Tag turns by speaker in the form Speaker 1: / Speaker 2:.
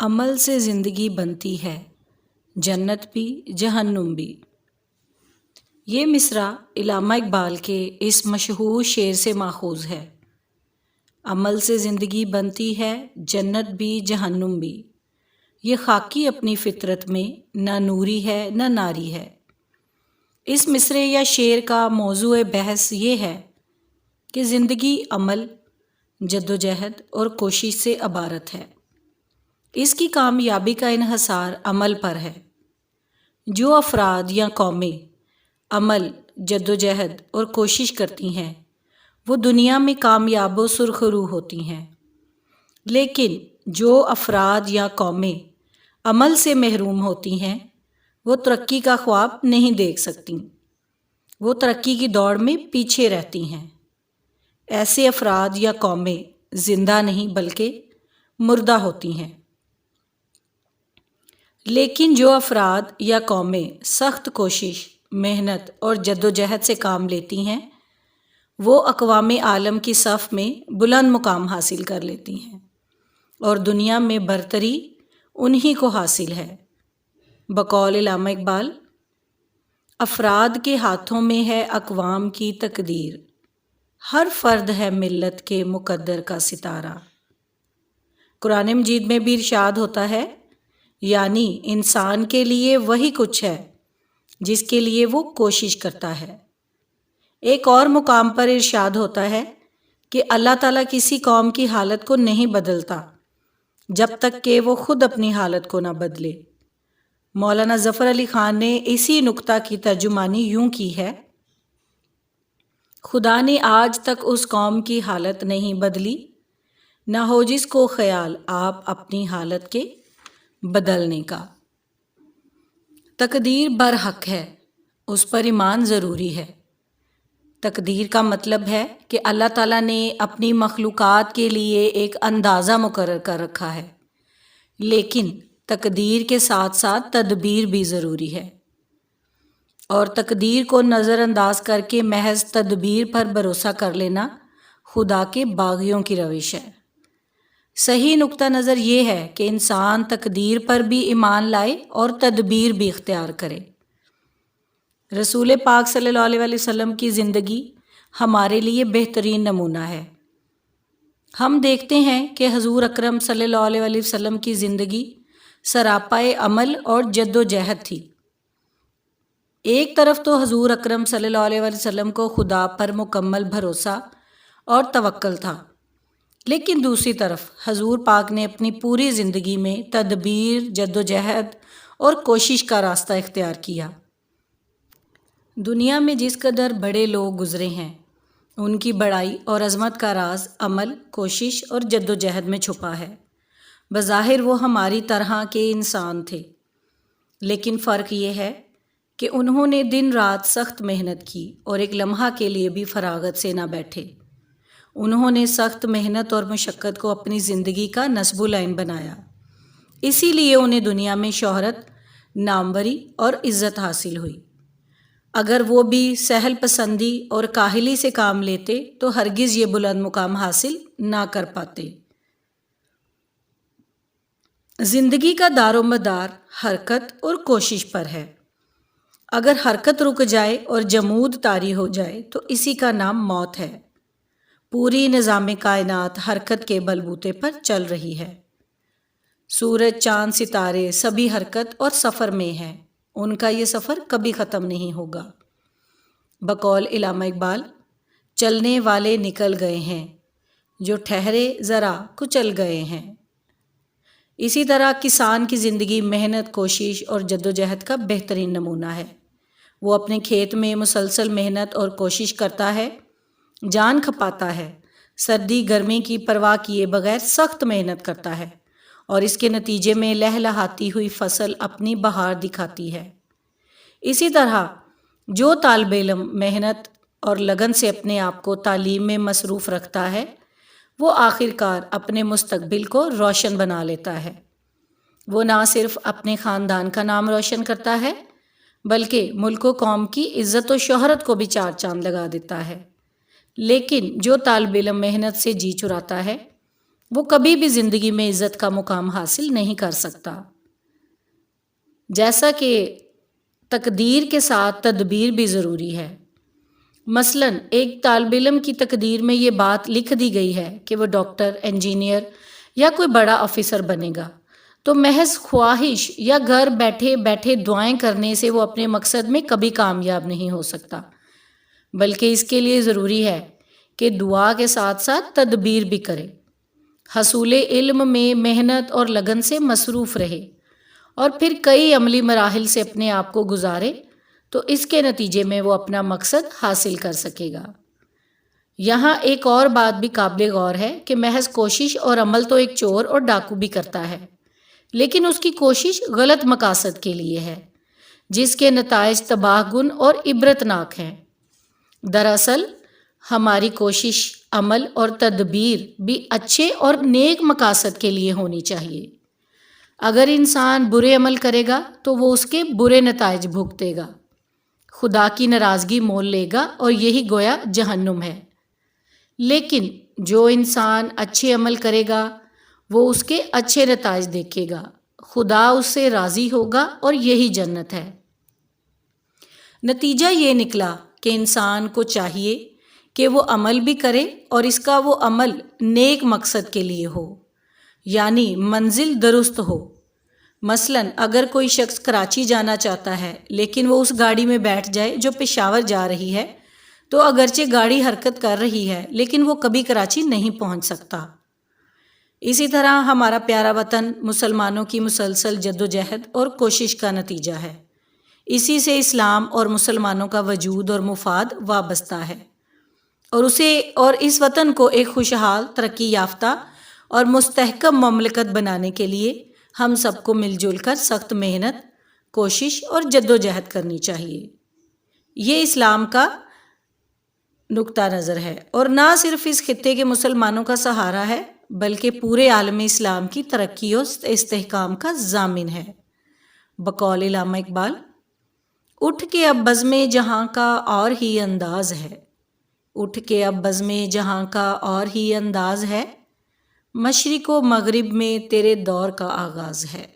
Speaker 1: عمل سے زندگی بنتی ہے، جنت بھی جہنم بھی۔ یہ مصرع علامہ اقبال کے اس مشہور شعر سے ماخوذ ہے۔ عمل سے زندگی بنتی ہے، جنت بھی جہنم بھی۔ یہ خاکی اپنی فطرت میں نہ نوری ہے نہ ناری ہے۔ اس مصرعے یا شعر کا موضوع بحث یہ ہے کہ زندگی عمل، جدوجہد اور کوشش سے عبارت ہے۔ اس کی کامیابی کا انحصار عمل پر ہے۔ جو افراد یا قومیں عمل، جدوجہد اور کوشش کرتی ہیں وہ دنیا میں کامیاب و سرخرو ہوتی ہیں، لیکن جو افراد یا قومیں عمل سے محروم ہوتی ہیں وہ ترقی کا خواب نہیں دیکھ سکتیں، وہ ترقی کی دوڑ میں پیچھے رہتی ہیں۔ ایسے افراد یا قومیں زندہ نہیں بلکہ مردہ ہوتی ہیں۔ لیکن جو افراد یا قومیں سخت کوشش، محنت اور جدوجہد سے کام لیتی ہیں وہ اقوام عالم کی صف میں بلند مقام حاصل کر لیتی ہیں اور دنیا میں برتری انہی کو حاصل ہے۔ بقول علامہ اقبال، افراد کے ہاتھوں میں ہے اقوام کی تقدیر، ہر فرد ہے ملت کے مقدر کا ستارہ۔ قرآن مجید میں بھی ارشاد ہوتا ہے، یعنی انسان کے لیے وہی کچھ ہے جس کے لیے وہ کوشش کرتا ہے۔ ایک اور مقام پر ارشاد ہوتا ہے کہ اللہ تعالیٰ کسی قوم کی حالت کو نہیں بدلتا جب تک کہ وہ خود اپنی حالت کو نہ بدلے۔ مولانا ظفر علی خان نے اسی نکتہ کی ترجمانی یوں کی ہے، خدا نے آج تک اس قوم کی حالت نہیں بدلی، نہ ہو جس کو خیال آپ اپنی حالت کے بدلنے کا۔ تقدیر برحق ہے، اس پر ایمان ضروری ہے۔ تقدیر کا مطلب ہے کہ اللہ تعالیٰ نے اپنی مخلوقات کے لیے ایک اندازہ مقرر کر رکھا ہے، لیکن تقدیر کے ساتھ ساتھ تدبیر بھی ضروری ہے، اور تقدیر کو نظر انداز کر کے محض تدبیر پر بھروسہ کر لینا خدا کے باغیوں کی روش ہے۔ صحیح نقطہ نظر یہ ہے کہ انسان تقدیر پر بھی ایمان لائے اور تدبیر بھی اختیار کرے۔ رسول پاک صلی اللہ علیہ وسلم کی زندگی ہمارے لیے بہترین نمونہ ہے۔ ہم دیکھتے ہیں کہ حضور اکرم صلی اللہ علیہ وسلم کی زندگی سراپائے عمل اور جد و جہد تھی۔ ایک طرف تو حضور اکرم صلی اللہ علیہ وسلم کو خدا پر مکمل بھروسہ اور توکل تھا، لیکن دوسری طرف حضور پاک نے اپنی پوری زندگی میں تدبیر، جد و جہد اور کوشش کا راستہ اختیار کیا۔ دنیا میں جس قدر بڑے لوگ گزرے ہیں ان کی بڑائی اور عظمت کا راز عمل، کوشش اور جد و جہد میں چھپا ہے۔ بظاہر وہ ہماری طرح کے انسان تھے، لیکن فرق یہ ہے کہ انہوں نے دن رات سخت محنت کی اور ایک لمحہ کے لیے بھی فراغت سے نہ بیٹھے۔ انہوں نے سخت محنت اور مشقت کو اپنی زندگی کا نصب العین بنایا، اسی لیے انہیں دنیا میں شہرت، ناموری اور عزت حاصل ہوئی۔ اگر وہ بھی سہل پسندی اور کاہلی سے کام لیتے تو ہرگز یہ بلند مقام حاصل نہ کر پاتے۔ زندگی کا دار و مدار حرکت اور کوشش پر ہے۔ اگر حرکت رک جائے اور جمود طاری ہو جائے تو اسی کا نام موت ہے۔ پوری نظام کائنات حرکت کے بلبوتے پر چل رہی ہے۔ سورج، چاند، ستارے سبھی حرکت اور سفر میں ہیں، ان کا یہ سفر کبھی ختم نہیں ہوگا۔ بقول علامہ اقبال، چلنے والے نکل گئے ہیں، جو ٹھہرے ذرا کچل گئے ہیں۔ اسی طرح کسان کی زندگی محنت، کوشش اور جدوجہد کا بہترین نمونہ ہے۔ وہ اپنے کھیت میں مسلسل محنت اور کوشش کرتا ہے، جان کھپاتا ہے، سردی گرمی کی پرواہ کیے بغیر سخت محنت کرتا ہے، اور اس کے نتیجے میں لہلہاتی ہوئی فصل اپنی بہار دکھاتی ہے۔ اسی طرح جو طالب علم محنت اور لگن سے اپنے آپ کو تعلیم میں مصروف رکھتا ہے وہ آخرکار اپنے مستقبل کو روشن بنا لیتا ہے۔ وہ نہ صرف اپنے خاندان کا نام روشن کرتا ہے بلکہ ملک و قوم کی عزت و شہرت کو بھی چار چاند لگا دیتا ہے۔ لیکن جو طالب علم محنت سے جی چراتا ہے وہ کبھی بھی زندگی میں عزت کا مقام حاصل نہیں کر سکتا۔ جیسا کہ تقدیر کے ساتھ تدبیر بھی ضروری ہے۔ مثلاً ایک طالب علم کی تقدیر میں یہ بات لکھ دی گئی ہے کہ وہ ڈاکٹر، انجینئر یا کوئی بڑا آفیسر بنے گا، تو محض خواہش یا گھر بیٹھے بیٹھے دعائیں کرنے سے وہ اپنے مقصد میں کبھی کامیاب نہیں ہو سکتا، بلکہ اس کے لیے ضروری ہے کہ دعا کے ساتھ ساتھ تدبیر بھی کرے، حصول علم میں محنت اور لگن سے مصروف رہے اور پھر کئی عملی مراحل سے اپنے آپ کو گزارے، تو اس کے نتیجے میں وہ اپنا مقصد حاصل کر سکے گا۔ یہاں ایک اور بات بھی قابل غور ہے کہ محض کوشش اور عمل تو ایک چور اور ڈاکو بھی کرتا ہے، لیکن اس کی کوشش غلط مقاصد کے لیے ہے، جس کے نتائج تباہ کن اور عبرتناک ہیں۔ دراصل ہماری کوشش، عمل اور تدبیر بھی اچھے اور نیک مقاصد کے لیے ہونی چاہیے۔ اگر انسان برے عمل کرے گا تو وہ اس کے برے نتائج بھگتے گا، خدا کی ناراضگی مول لے گا، اور یہی گویا جہنم ہے۔ لیکن جو انسان اچھے عمل کرے گا وہ اس کے اچھے نتائج دیکھے گا، خدا اس سے راضی ہوگا، اور یہی جنت ہے۔ نتیجہ یہ نکلا کہ انسان کو چاہیے کہ وہ عمل بھی کرے اور اس کا وہ عمل نیک مقصد کے لیے ہو، یعنی منزل درست ہو۔ مثلاً اگر کوئی شخص کراچی جانا چاہتا ہے لیکن وہ اس گاڑی میں بیٹھ جائے جو پشاور جا رہی ہے، تو اگرچہ گاڑی حرکت کر رہی ہے لیکن وہ کبھی کراچی نہیں پہنچ سکتا۔ اسی طرح ہمارا پیارا وطن مسلمانوں کی مسلسل جدوجہد اور کوشش کا نتیجہ ہے۔ اسی سے اسلام اور مسلمانوں کا وجود اور مفاد وابستہ ہے، اور اس وطن کو ایک خوشحال، ترقی یافتہ اور مستحکم مملکت بنانے کے لیے ہم سب کو مل جل کر سخت محنت، کوشش اور جدوجہد کرنی چاہیے۔ یہ اسلام کا نقطہ نظر ہے، اور نہ صرف اس خطے کے مسلمانوں کا سہارا ہے بلکہ پورے عالم اسلام کی ترقی اور استحکام کا ضامن ہے۔ بقول علامہ اقبال، اٹھ کے اب بزم جہاں کا اور ہی انداز ہے، اٹھ کے اب بزم جہاں کا اور ہی انداز ہے، مشرق و مغرب میں تیرے دور کا آغاز ہے۔